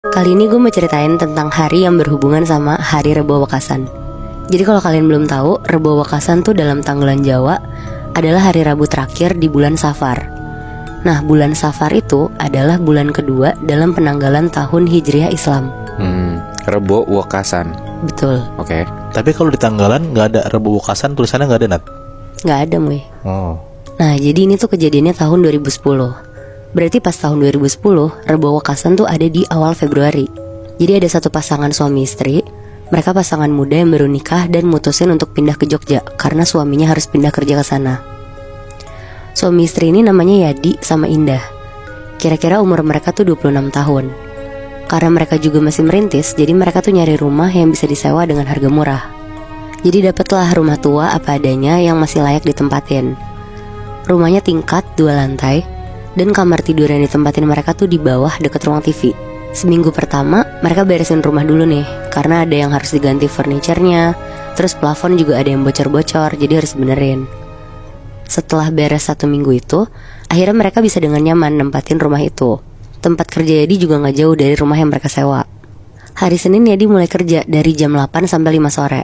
Kali ini gue mau ceritain tentang hari yang berhubungan sama hari Rebo Wekasan. Jadi kalau kalian belum tahu, Rebo Wekasan tuh dalam tanggalan Jawa adalah hari Rabu terakhir di bulan Safar. Nah, bulan Safar itu adalah bulan kedua dalam penanggalan tahun Hijriah Islam. Rebo Wekasan. Betul. Oke. Tapi kalau di tanggalan nggak ada Rebo Wekasan, tulisannya nggak ada, Nat? Nggak ada, Muy. Oh. Nah, jadi ini tuh kejadiannya tahun 2010. Berarti pas tahun 2010, Rebo Wekasan tuh ada di awal Februari. Jadi ada satu pasangan suami istri. Mereka pasangan muda yang baru nikah dan mutusin untuk pindah ke Jogja karena suaminya harus pindah kerja ke sana. Suami istri ini namanya Yadi sama Indah. Kira-kira umur mereka tuh 26 tahun. Karena mereka juga masih merintis, jadi mereka tuh nyari rumah yang bisa disewa dengan harga murah. Jadi dapatlah rumah tua apa adanya yang masih layak ditempatin. Rumahnya tingkat 2 lantai, dan kamar tidur yang ditempatin mereka tuh di bawah deket ruang TV. Seminggu pertama mereka beresin rumah dulu nih, karena ada yang harus diganti furniturnya. Terus plafon juga ada yang bocor-bocor, jadi harus benerin. Setelah beres 1 minggu itu, akhirnya mereka bisa dengan nyaman nempatin rumah itu. Tempat kerja Yadi juga gak jauh dari rumah yang mereka sewa. Hari Senin Yadi mulai kerja dari jam 8 sampai 5 sore.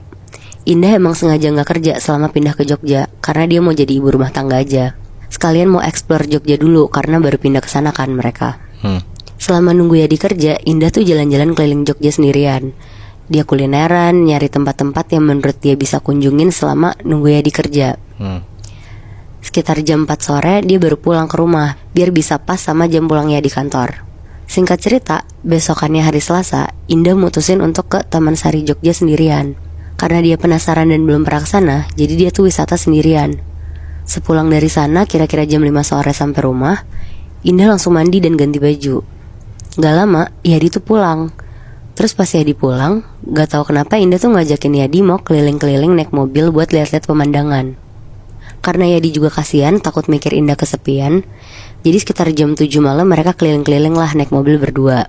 Indah emang sengaja gak kerja selama pindah ke Jogja, karena dia mau jadi ibu rumah tangga aja. Sekalian mau explore Jogja dulu karena baru pindah ke sana kan mereka. Selama nunggu Yadi kerja, Indah tuh jalan-jalan keliling Jogja sendirian. Dia kulineran, nyari tempat-tempat yang menurut dia bisa kunjungin selama nunggu Yadi kerja. Sekitar jam 4 sore dia baru pulang ke rumah biar bisa pas sama jam pulangnya di kantor. Singkat cerita, besokannya hari Selasa, Indah mutusin untuk ke Taman Sari Jogja sendirian. Karena dia penasaran dan belum pernah kesana, jadi dia tuh wisata sendirian. Sepulang dari sana kira-kira jam 5 sore sampai rumah, Indah langsung mandi dan ganti baju. Gak lama Yadi tuh pulang. Terus pas Yadi pulang, gak tahu kenapa Indah tuh ngajakin Yadi mau keliling-keliling naik mobil buat lihat-lihat pemandangan. Karena Yadi juga kasihan takut mikir Indah kesepian, jadi sekitar jam 7 malam mereka keliling-keliling lah naik mobil berdua.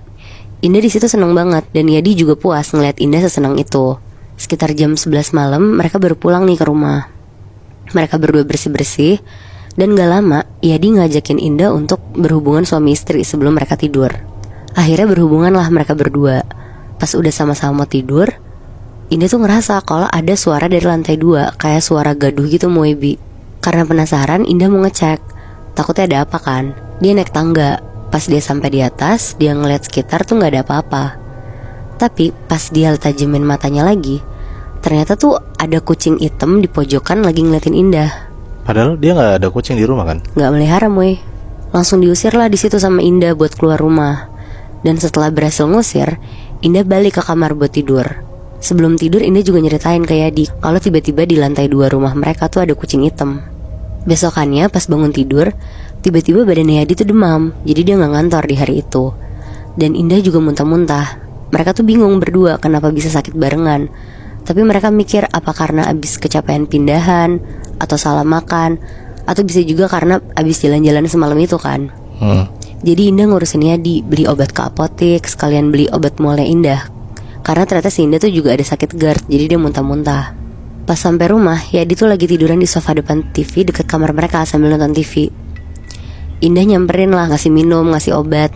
Indah di situ seneng banget dan Yadi juga puas ngeliat Indah sesenang itu. Sekitar jam 11 malam mereka baru pulang nih ke rumah. Mereka berdua bersih-bersih, dan gak lama Yadi ngajakin Indah untuk berhubungan suami istri sebelum mereka tidur. Akhirnya berhubungan lah mereka berdua. Pas udah sama-sama mau tidur, Indah tuh ngerasa kalau ada suara dari lantai 2, kayak suara gaduh gitu Moebi. Karena penasaran, Indah mau ngecek. Takutnya ada apa kan. Dia naik tangga. Pas dia sampai di atas, dia ngeliat sekitar tuh gak ada apa-apa. Tapi pas dia tajemin matanya lagi, ternyata tuh ada kucing hitam di pojokan lagi ngeliatin Indah. Padahal dia nggak ada kucing di rumah kan? Nggak melihara, Moy. Langsung diusir lah di situ sama Indah buat keluar rumah. Dan setelah berhasil ngusir, Indah balik ke kamar buat tidur. Sebelum tidur Indah juga nyeritain ke Yadi kalau tiba-tiba di lantai 2 rumah mereka tuh ada kucing hitam. Besokannya pas bangun tidur, tiba-tiba badan Yadi tuh demam. Jadi dia nggak ngantor di hari itu. Dan Indah juga muntah-muntah. Mereka tuh bingung berdua kenapa bisa sakit barengan. Tapi mereka mikir apa karena abis kecapean pindahan, atau salah makan, atau bisa juga karena abis jalan-jalan semalam itu kan. Jadi Indah ngurusin Yadi, beli obat ke apotek, sekalian beli obat mualnya Indah. Karena ternyata si Indah tuh juga ada sakit GERD, jadi dia muntah-muntah. Pas sampai rumah, Yadi tuh lagi tiduran di sofa depan TV deket kamar mereka sambil nonton TV. Indah nyamperin lah, ngasih minum, ngasih obat.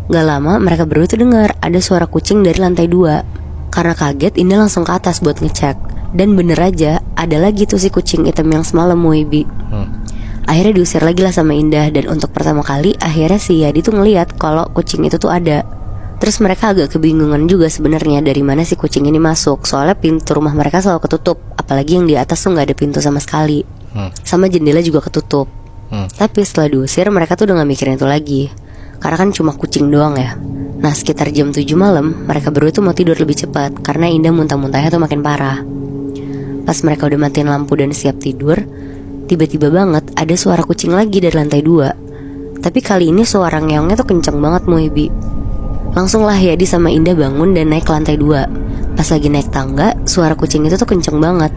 Gak lama mereka berdua tuh dengar ada suara kucing dari lantai 2. Karena kaget, Indah langsung ke atas buat ngecek. Dan bener aja, ada lagi tuh si kucing hitam yang semalam Moebi. Akhirnya diusir lagi lah sama Indah. Dan untuk pertama kali, akhirnya si Yadi tuh ngeliat kalau kucing itu tuh ada. Terus mereka agak kebingungan juga sebenarnya dari mana si kucing ini masuk. Soalnya pintu rumah mereka selalu ketutup. Apalagi yang di atas tuh gak ada pintu sama sekali. Sama jendela juga ketutup. Tapi setelah diusir, mereka tuh udah gak mikirin itu lagi. Karena kan cuma kucing doang ya. Nah sekitar jam 7 malam, mereka berdua tuh mau tidur lebih cepat karena Indah muntah-muntahnya tuh makin parah. Pas mereka udah matiin lampu dan siap tidur, tiba-tiba banget ada suara kucing lagi dari lantai 2. Tapi kali ini suara ngeongnya tuh kenceng banget Moebi. Langsung lah Yadi sama Indah bangun dan naik ke lantai 2. Pas lagi naik tangga, suara kucing itu tuh kenceng banget.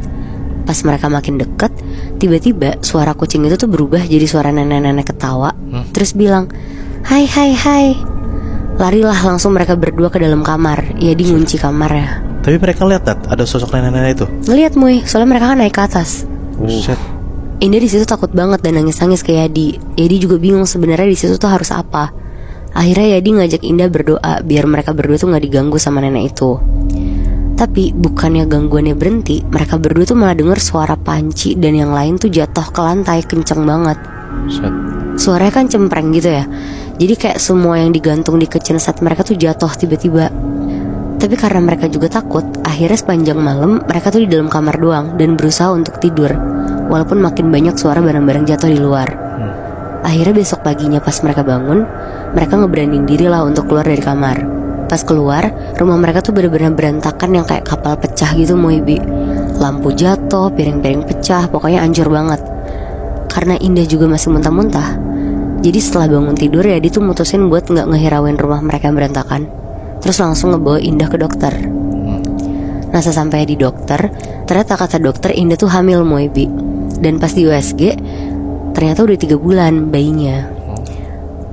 Pas mereka makin deket, tiba-tiba suara kucing itu tuh berubah jadi suara nenek-nenek ketawa. Terus bilang, "Hai hai hai." Larilah langsung mereka berdua ke dalam kamar. Yadi ngunci kamarnya. Tapi mereka lihat ada sosok nenek-nenek itu. Ngeliat Moy, soalnya mereka kan naik ke atas. Buset. Indah di situ takut banget dan nangis-nangis ke Yadi. Yadi juga bingung sebenarnya di situ tuh harus apa. Akhirnya Yadi ngajak Indah berdoa biar mereka berdua tuh gak diganggu sama nenek itu. Tapi bukannya gangguannya berhenti, mereka berdua tuh malah denger suara panci dan yang lain tuh jatuh ke lantai kenceng banget. Suaranya kan cempreng gitu ya. Jadi kayak semua yang digantung di kitchen set mereka tuh jatuh tiba-tiba. Tapi karena mereka juga takut, akhirnya sepanjang malam mereka tuh di dalam kamar doang dan berusaha untuk tidur, walaupun makin banyak suara barang-barang jatuh di luar. Akhirnya besok paginya pas mereka bangun, mereka ngeberaniin diri lah untuk keluar dari kamar. Pas keluar, rumah mereka tuh bener-bener berantakan yang kayak kapal pecah gitu Moibi. Lampu jatuh, piring-piring pecah, pokoknya hancur banget. Karena Indah juga masih muntah-muntah, jadi setelah bangun tidur ya dia tuh mutusin buat gak ngehirauin rumah mereka yang berantakan. Terus langsung ngebawa Indah ke dokter. Nah sesampainya di dokter, ternyata kata dokter Indah tuh hamil Moibi. Dan pas di USG, ternyata udah 3 bulan bayinya.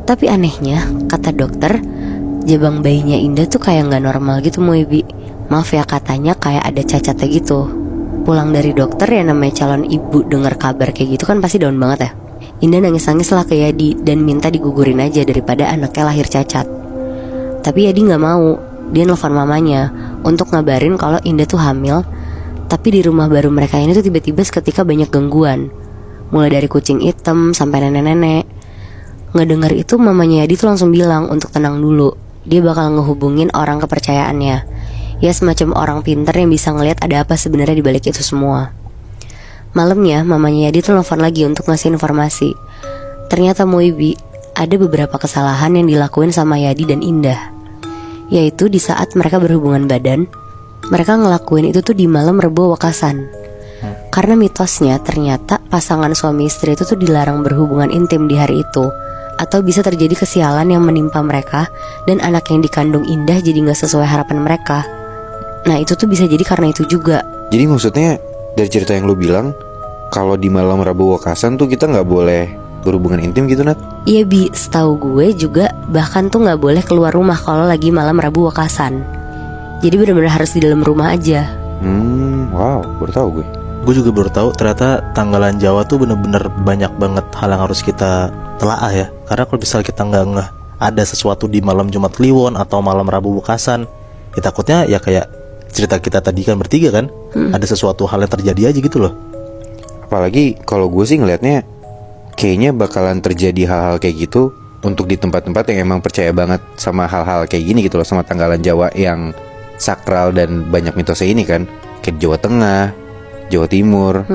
Tapi anehnya, kata dokter, jabang bayinya Indah tuh kayak gak normal gitu Moibi. Maaf ya katanya kayak ada cacatnya gitu. Pulang dari dokter ya namanya calon ibu denger kabar kayak gitu kan pasti down banget ya. Indah nangis-nangis lah ke Yadi dan minta digugurin aja daripada anaknya lahir cacat. Tapi Yadi gak mau. Dia nelfon mamanya untuk ngabarin kalau Indah tuh hamil. Tapi di rumah baru mereka ini tuh tiba-tiba seketika banyak gangguan. Mulai dari kucing hitam sampai nenek-nenek. Ngedenger itu mamanya Yadi tuh langsung bilang untuk tenang dulu. Dia bakal ngehubungin orang kepercayaannya. Ya semacam orang pinter yang bisa ngelihat ada apa sebenarnya di balik itu semua. Malamnya mamanya Yadi tuh nelfon lagi untuk ngasih informasi. Ternyata Moibi ada beberapa kesalahan yang dilakuin sama Yadi dan Indah. Yaitu di saat mereka berhubungan badan, mereka ngelakuin itu tuh di malam Rebo Wekasan. Karena mitosnya ternyata pasangan suami istri itu tuh dilarang berhubungan intim di hari itu. Atau bisa terjadi kesialan yang menimpa mereka dan anak yang dikandung Indah jadi gak sesuai harapan mereka. Nah itu tuh bisa jadi karena itu juga. Jadi maksudnya dari cerita yang lu bilang, kalau di malam Rabu Wekasan tuh kita gak boleh berhubungan intim gitu Nat? Iya Bi, setahu gue juga bahkan tuh gak boleh keluar rumah kalau lagi malam Rabu Wekasan. Jadi benar-benar harus di dalam rumah aja. Wow, baru tahu gue. Gue juga baru tahu ternyata tanggalan Jawa tuh bener-bener banyak banget hal yang harus kita telaah ya. Karena kalau misalnya kita nggak ngeh ada sesuatu di malam Jumat Kliwon atau malam Rabu Wekasan, ya takutnya ya kayak cerita kita tadi kan bertiga kan, ada sesuatu hal yang terjadi aja gitu loh. Apalagi kalau gue sih ngelihatnya kayaknya bakalan terjadi hal-hal kayak gitu untuk di tempat-tempat yang emang percaya banget sama hal-hal kayak gini gitu loh, sama tanggalan Jawa yang sakral dan banyak mitosnya ini kan, kayak Jawa Tengah, Jawa Timur.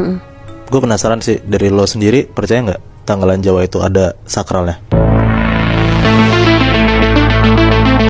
Gue penasaran sih, dari lo sendiri percaya nggak tanggalan Jawa itu ada sakralnya?